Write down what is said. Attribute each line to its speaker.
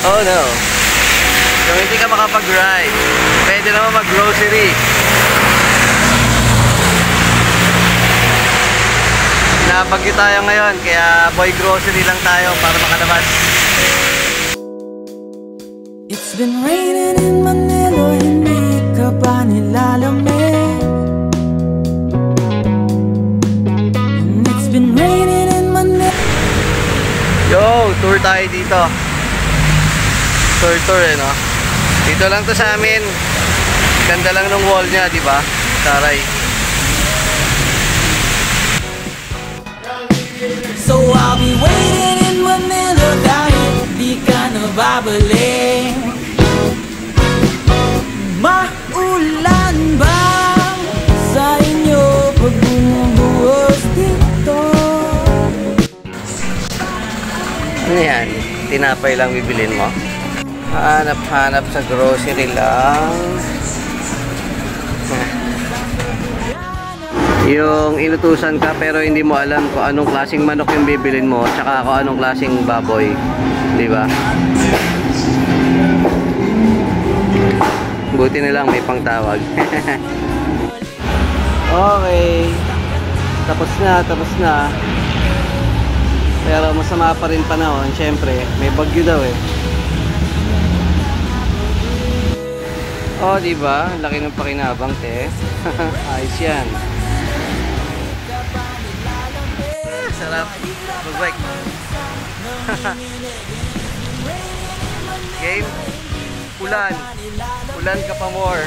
Speaker 1: Oh no. Kung hindi ka makapag-ride, pwede naman mag-grocery. Napagyo tayo ngayon, kaya boy grocery lang tayo para makalabas.
Speaker 2: It's been raining in Manila, hindi ka ba nilalamig? And it's been raining in Manila.
Speaker 1: Yo, tour tayo dito. Tour eh, no? Dito lang to sa amin. Ganda lang ng wall niya, di ba? Taray.
Speaker 2: So I'll be waiting in Manila dahil di ka nababalik. Maulan ba sa inyo pag bumubuhos dito?
Speaker 1: Ano yan? Tinapay lang bibilin mo? Hanap-hanap sa grocery lang. Yung inutusan ka pero hindi mo alam kung anong klaseng manok yung bibilin mo tsaka kung anong klaseng baboy, di ba? Buti na lang may pangtawag. Okay, tapos na. Pero masama pa rin panahon, syempre may bagyo daw eh. Oh, di ba? Laki ng pakinabang, te. Ayos yan. Sarap mag-bike. Game. Ulan ka pa more.